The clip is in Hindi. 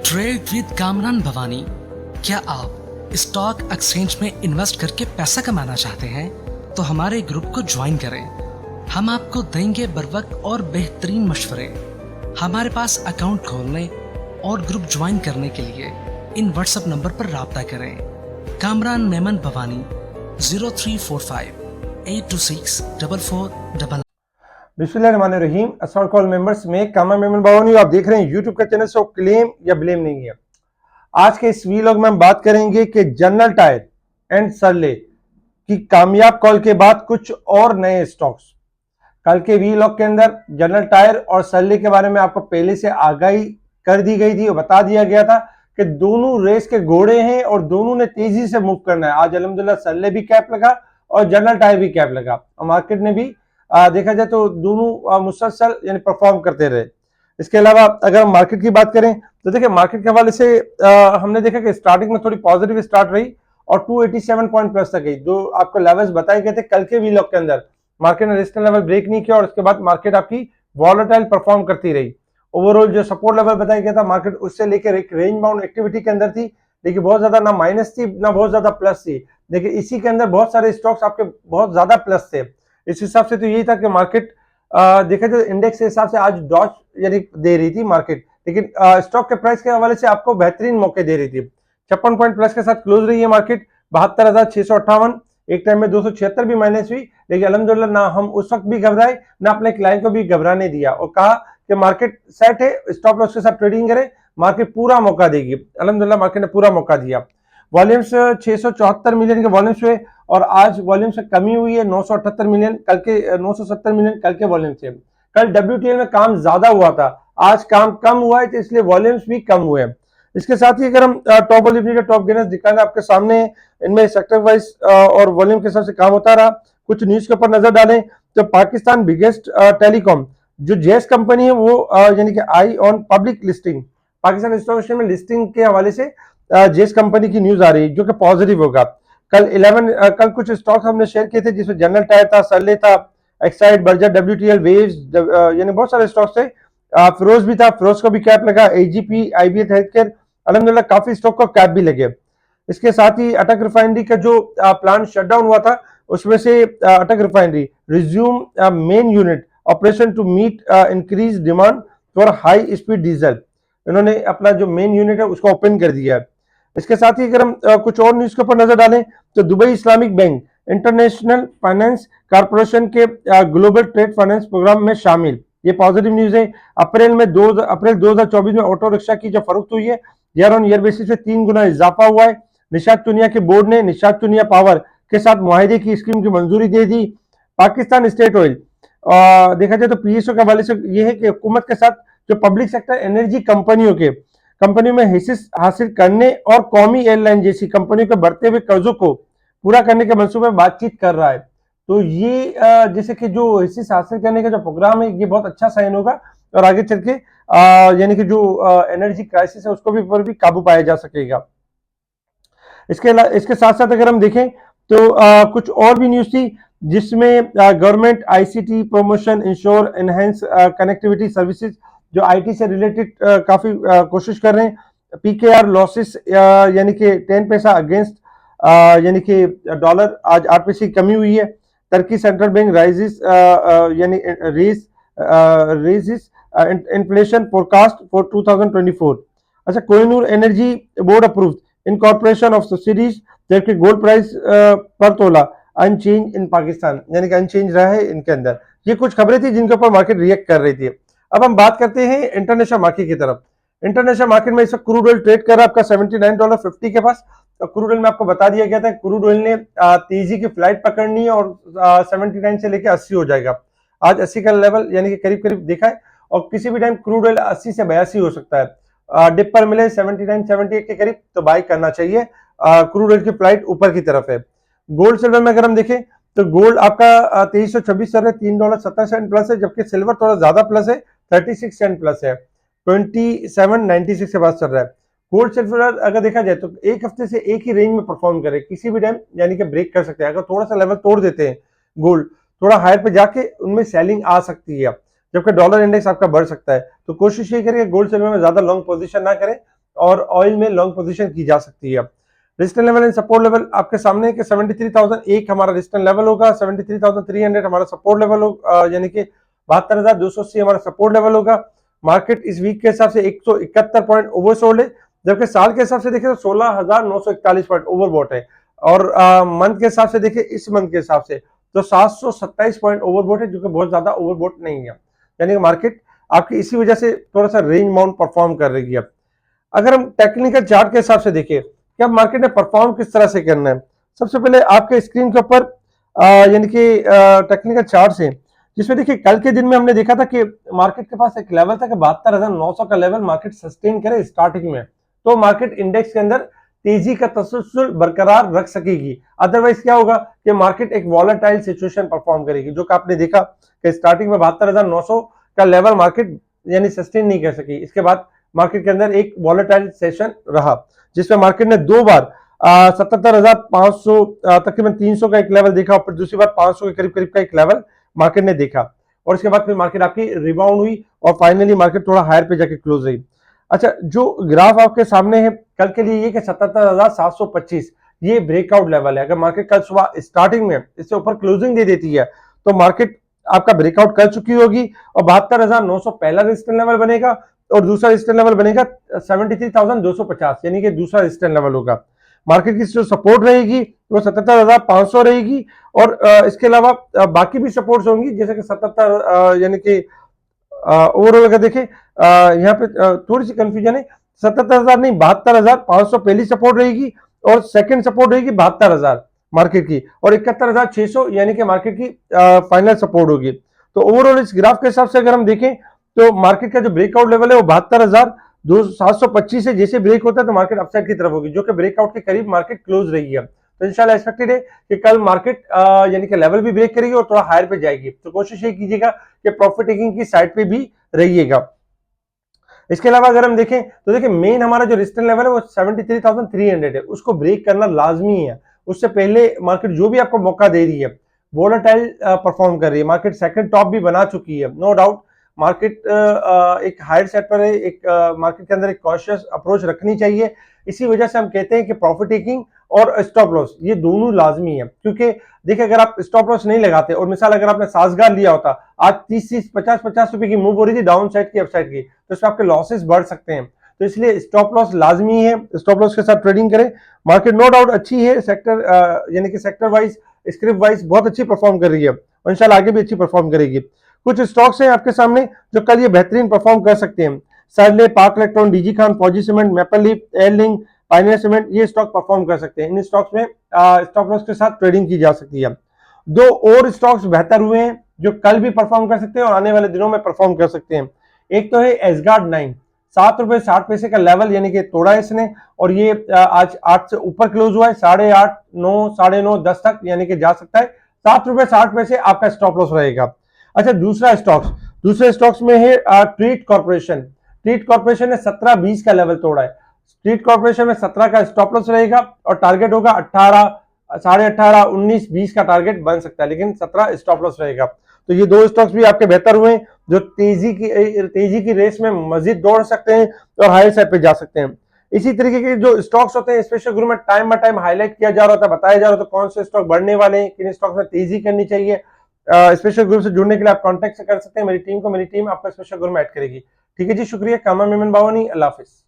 Trade with Kamran Bhavani. क्या आप स्टॉक एक्सचेंज में इन्वेस्ट करके पैसा कमाना चाहते हैं तो हमारे ग्रुप को ज्वाइन करें। हम आपको देंगे बर वक्त और बेहतरीन मशवरे। हमारे पास अकाउंट खोलने और ग्रुप ज्वाइन करने के लिए इन व्हाट्सएप नंबर पर राब्ता करें। कामरान मेमन भवानी 0345-826-4499। बिस्मिल्लाहिर्रहमानिर्रहीम। अस्सलाम वालेकुम मेंबर्स, में कामरान मेमन भवानी आप देख रहे हैं यूट्यूब का चैनल। सो क्लेम या ब्लेम नहीं है। आज के इस वीलॉग में हम बात करेंगे कि जनरल टायर एंड सरले की कामयाब कॉल के बाद कुछ और नए स्टॉक्स। कल के वीलॉग के अंदर जनरल टायर और सरले के बारे में आपको पहले से आगाही कर दी गई थी और बता दिया गया था कि दोनों रेस के घोड़े हैं और दोनों ने तेजी से मूव करना है। आज अल्हम्दुलिल्लाह सरले भी कैप लगा और जनरल टायर भी कैप लगा और मार्केट ने भी देखा जाए तो दोनों मुसलसल यानी परफॉर्म करते रहे। इसके अलावा अगर हम मार्केट की बात करें तो देखिए मार्केट के हवाले से हमने देखा कि स्टार्टिंग में थोड़ी पॉजिटिव स्टार्ट रही और 287 पॉइंट प्लस तक गई। जो आपको लेवल्स बताए गए थे कल के वीलॉग के अंदर, मार्केट ने रेजिस्टेंस लेवल ब्रेक नहीं किया और उसके बाद मार्केट आपकी वॉलेटाइल परफॉर्म करती रही। ओवरऑल जो सपोर्ट लेवल बताया गया था मार्केट उससे लेकर एक रेंज बाउंड एक्टिविटी के अंदर थी। देखिए बहुत ज्यादा ना माइनस थी ना बहुत ज्यादा प्लस थी। देखिए इसी के अंदर बहुत सारे स्टॉक्स आपके बहुत ज्यादा प्लस थे। इस हिसाब से तो यही था कि मार्केट देखा जाए इंडेक्स के हिसाब से आज डॉज यानी दे रही थी मार्केट, लेकिन स्टॉक के प्राइस के हवाले से आपको बेहतरीन मौके दे रही थी। 56 पॉइंट प्लस के साथ क्लोज रही है मार्केट। 72,658, एक टाइम में 276 भी माइनस हुई, लेकिन अल्हम्दुलिल्लाह ना हम उस वक्त भी घबराए ना अपने क्लाइंट को भी घबराने दिया और कहा कि मार्केट सेट है, स्टॉप लॉस के साथ ट्रेडिंग करें, मार्केट पूरा मौका देगी। अल्हम्दुलिल्लाह मार्केट ने पूरा मौका दिया। वॉल्यूम्स 674 मिलियन के वॉल्यूम्स हुए और आज वॉल्यूम से कमी हुई है 978 मिलियन, कल के 970 मिलियन कल के वॉल्यूम से। कल WTL में काम ज्यादा हुआ था, आज काम कम हुआ है तो इसलिए वॉल्यूम्स भी कम हुए हैं। इसके साथ ही अगर हम टॉप वॉल्यूम टॉप गेनर्स दिखाएंगे आपके सामने, इनमें सेक्टर वाइज और वॉल्यूम के हिसाब से काम होता रहा। कुछ न्यूज के ऊपर नजर डालें तो पाकिस्तान बिगेस्ट टेलीकॉम जो जेएस कंपनी है वो यानी कि eye on public listing, Pakistan stock exchange में लिस्टिंग के हवाले से जेएस कंपनी की न्यूज आ रही है जो कि पॉजिटिव होगा। कल कुछ स्टॉक हमने शेयर किए थे जिसमें जनरल टायर था, सरले था, एक्साइड, बर्जर, WTL, वेव्स, यानी बहुत सारे स्टॉक्स थे। फिरोज भी था, फिरोज को भी कैप लगा। AGP, IBF हेल्थकेयर, अल्हम्दुलिल्लाह काफी स्टॉक को कैप भी लगे। इसके साथ ही अटक रिफाइनरी का जो प्लांट शटडाउन हुआ था उसमें से Attock refinery resume main unit operation to meet increase demand for high speed diesel. इन्होंने अपना जो मेन यूनिट है उसको ओपन कर दिया है। इसके साथ ही अगर हम कुछ और न्यूज के ऊपर नजर डालें तो Dubai Islamic bank international finance corporation के ग्लोबल ट्रेड फाइनेंस प्रोग्राम में शामिल, ये पॉजिटिव न्यूज है। अप्रैल 2024 में ऑटो रिक्शा की जो फरोख्त हुई है ईयर ऑन ईयर बेसिस पे 3 गुना इजाफा हुआ है। निशात चुनिया के बोर्ड ने निशात चुनिया पावर के साथ मुआहिदे की स्कीम की मंजूरी दे दी। पाकिस्तान स्टेट ऑयल देखा जाए तो PSO के हवाले से यह है कि हुकूमत के साथ जो पब्लिक सेक्टर एनर्जी कंपनियों में हिस्से हासिल करने और कौमी एयरलाइन जैसी कंपनियों के बढ़ते हुए कर्जों को पूरा करने के मंसूबे में बातचीत कर रहा है। तो ये जैसे कि जो हिस्से हासिल करने का जो प्रोग्राम है ये बहुत अच्छा साइन होगा और आगे चल के यानी कि जो एनर्जी क्राइसिस है उसको भी पर भी काबू पाया जा सकेगा। इसके साथ साथ अगर हम देखें तो कुछ और भी न्यूज थी जिसमें government ICT promotion ensure enhance connectivity services जो IT से रिलेटेड काफी कोशिश कर रहे हैं। PKR लॉसेस यानी कि 10 पैसा अगेंस्ट यानी कि डॉलर आज 8 पैसे की कमी हुई है। टर्की सेंट्रल बैंक राइजेस यानी रेजिस इन्फ्लेशन फोरकास्ट फॉर 2024। अच्छा, Kohinoor energy board approved incorporation of subsidies, जबकि गोल्ड प्राइस पर तोला अनचेंज इन पाकिस्तान, यानी कि अनचेंज रहा है इनके अंदर। ये कुछ खबरें थी जिनके ऊपर मार्केट रिएक्ट कर रही थी। अब हम बात करते हैं इंटरनेशनल मार्केट की तरफ। इंटरनेशनल मार्केट में इस वक्त क्रूड ऑयल ट्रेड कर रहा है आपका $79.50 के पास। तो क्रूड ऑयल में आपको बता दिया गया था क्रूड ऑयल ने तेजी की फ्लाइट पकड़नी है और 79 से लेकर 80 हो जाएगा। आज 80 का लेवल यानी कि करीब करीब देखा है और किसी भी टाइम क्रूड ऑयल 80 से 82 हो सकता है। डिप पर मिले 79 78 के करीब तो बाई करना चाहिए। क्रूड ऑयल की फ्लाइट ऊपर की तरफ है। गोल्ड सिल्वर में अगर हम देखें तो गोल्ड आपका 2326 चल रहा है, $3.70 प्लस है, जबकि सिल्वर थोड़ा ज्यादा प्लस है, 36 सेंट प्लस है, 2796 के पास चल रहा है। गोल्ड सिल्वर अगर देखा जाए तो एक हफ्ते से एक ही रेंज में परफॉर्म करे, किसी भी टाइम यानी कि ब्रेक कर सकते हैं। अगर थोड़ा सा लेवल तोड़ देते हैं गोल्ड, थोड़ा हायर पे जाके उनमें सेलिंग आ सकती है, जबकि डॉलर इंडेक्स आपका बढ़ सकता है। तो कोशिश ये करें गोल्ड सिल्वर में ज्यादा लॉन्ग पोजीशन ना करें और ऑयल में लॉन्ग पोजीशन की जा सकती है। Resistance level and support level आपके सामने कि 73,000 एक हमारा रेजिस्टेंस लेवल होगा, 73,300 हमारा सपोर्ट लेवल होगा, यानी कि 72,280 हमारा सपोर्ट लेवल होगा। मार्केट इस वीक के हिसाब से 171 पॉइंट ओवरसोल्ड है, जबकि साल के हिसाब से देखें तो 16,941 पॉइंट ओवरबॉट है, और मंथ के हिसाब से देखें इस मंथ के हिसाब से तो 727 पॉइंट ओवरबॉट है, जो कि बहुत ज्यादा ओवरबॉट नहीं है। यानी कि मार्केट आपकी इसी वजह से थोड़ा सा रेंज माउंट परफॉर्म कर रही है। अगर हम टेक्निकल चार्ट के हिसाब से देखें कि अब मार्केट ने परफॉर्म किस तरह से करना है, सबसे पहले आपके स्क्रीन के ऊपर यानी कि टेक्निकल चार्ट से, जिसमें देखिए कल के दिन में हमने देखा था कि मार्केट के पास एक लेवल था कि 72,900 का लेवल मार्केट सस्टेन करे स्टार्टिंग में, तो मार्केट इंडेक्स के अंदर तेजी का तसलसल बरकरार रख सकेगी। अदरवाइज क्या होगा कि मार्केट एक वॉलेटाइल सिचुएशन परफॉर्म करेगी, जो कि आपने देखा कि स्टार्टिंग में 72,900 का लेवल मार्केट यानी सस्टेन नहीं कर सकी। इसके बाद मार्केट के अंदर एक वॉलेटाइल सेशन रहा, जिसमें मार्केट ने दो बार 77,500 तकरीबन 300 का एक लेवल देखा, और दूसरी बार 500 के करीब करीब का एक लेवल मार्केट ने देखा, और इसके बाद फिर मार्केट आपकी रिबाउंड हुई और फाइनली मार्केट थोड़ा हायर पे जाके क्लोज रही। अच्छा, जो ग्राफ आपके सामने है कल के लिए ये कि 77,725 ये ब्रेकआउट लेवल है। अगर मार्केट कल सुबह स्टार्टिंग में इससे ऊपर क्लोजिंग दे देती है तो मार्केट आपका ब्रेकआउट कर चुकी होगी, और 72,900 पहला रेजिस्टेंस लेवल बनेगा, और दूसरा रेजिस्टेंस लेवल बनेगा 73,250, यानी कि दूसरा रेजिस्टेंस लेवल होगा। मार्केट की जो सपोर्ट रहेगी वो 77,500 रहेगी, और इसके अलावा बाकी भी सपोर्ट्स होंगी, जैसे कि 77 यानी कि ओवरऑल अगर देखें यहाँ पे थोड़ी सी कंफ्यूजन है, 77,000 नहीं 72,500 पहली सपोर्ट रहेगी, और सेकंड सपोर्ट रहेगी 72,000 मार्केट की, और 71,600 यानी कि मार्केट की फाइनल सपोर्ट होगी। तो ओवरऑल इस ग्राफ के हिसाब से अगर हम देखें तो मार्केट का जो ब्रेकआउट लेवल है वो 72,725 है। जैसे ब्रेक होता है तो मार्केट अपसाइड की तरफ होगी, जो कि ब्रेकआउट के करीब मार्केट क्लोज रही है। तो इंशाल्लाह एक्सपेक्टेड है कि कल मार्केट यानी कि लेवल भी ब्रेक करेगी और थोड़ा हायर पे जाएगी। तो कोशिश ये कीजिएगा कि प्रॉफिट टेकिंग की साइड पे भी रहिएगा। इसके अलावा अगर हम देखें तो देखिए मेन हमारा जो रेजिस्टेंस लेवल है वो 73,300 है, उसको ब्रेक करना लाजमी है। उससे पहले मार्केट जो भी आपको मौका दे रही है वोलेटाइल परफॉर्म कर रही है, मार्केट सेकंड टॉप भी बना चुकी है, नो डाउट। मार्केट एक हायर सेट पर है, एक मार्केट के अंदर एक कॉशियस अप्रोच रखनी चाहिए। इसी वजह से हम कहते हैं कि प्रॉफिट टेकिंग और स्टॉप लॉस ये दोनों लाजमी है, क्योंकि देखिए अगर आप स्टॉप लॉस नहीं लगाते, और मिसाल अगर आपने साजगार लिया होता, आज 30 50 रुपए की मूव हो रही थी डाउन साइड की अपसाइड की, तो इसमें आपके लॉसेस बढ़ सकते हैं। तो इसलिए स्टॉप लॉस लाजमी है, स्टॉप लॉस के साथ ट्रेडिंग करें। मार्केट नो डाउट अच्छी है, सेक्टर यानी कि सेक्टर वाइज स्क्रिप्ट वाइज बहुत अच्छी परफॉर्म कर रही है, और इंशाल्लाह आगे भी अच्छी परफॉर्म करेगी। कुछ स्टॉक्स हैं आपके सामने जो कल ये बेहतरीन परफॉर्म कर सकते हैं। सरले, पाक इलेक्ट्रॉन, डीजी खान, फौजी cement, maple leaf, airlink, Pioneer cement, ये स्टॉक परफॉर्म कर सकते हैं। इन स्टॉक्स में स्टॉप लॉस के साथ ट्रेडिंग की जा सकती है। दो और स्टॉक्स बेहतर हुए हैं जो कल भी परफॉर्म कर सकते हैं और आने वाले दिनों में परफॉर्म कर सकते हैं। एक तो है एसगार्ड 9, 7 रुपए 60 पैसे का लेवल यानी कि तोड़ा इसने, और ये आज 8 से ऊपर क्लोज हुआ है, 8:30, 9, 9:30, 10 तक यानी कि जा सकता है। 7 रुपए 60 पैसे आपका स्टॉप लॉस रहेगा। अच्छा, दूसरे स्टॉक्स में है ट्रीट कॉर्पोरेशन। ट्रीट कॉर्पोरेशन ने 17-20 का लेवल तोड़ा है। ट्रीट कॉर्पोरेशन में 17 का स्टॉप लॉस रहेगा और टारगेट होगा 18, 18.5, 19, 20 का टारगेट बन सकता है, लेकिन 17 स्टॉप लॉस रहेगा। तो ये दो स्टॉक्स भी आपके बेहतर हुए हैं जो तेजी की रेस में मजीद दौड़ सकते हैं और हायर साइड पे जा सकते हैं। इसी तरीके के जो स्टॉक्स होते हैं स्पेशल ग्रुप में टाइम बाय टाइम हाईलाइट किया जा रहा था, बताया जा रहा था कौन से स्टॉक बढ़ने वाले हैं, किन स्टॉक्स में तेजी करनी चाहिए। स्पेशल ग्रुप से जुड़ने के लिए आप कांटेक्ट कर सकते हैं मेरी टीम को, मेरी टीम आपको स्पेशल ग्रुप में ऐड करेगी। ठीक है जी, शुक्रिया। कामा मेमन बावानी, अल्लाह हाफिज।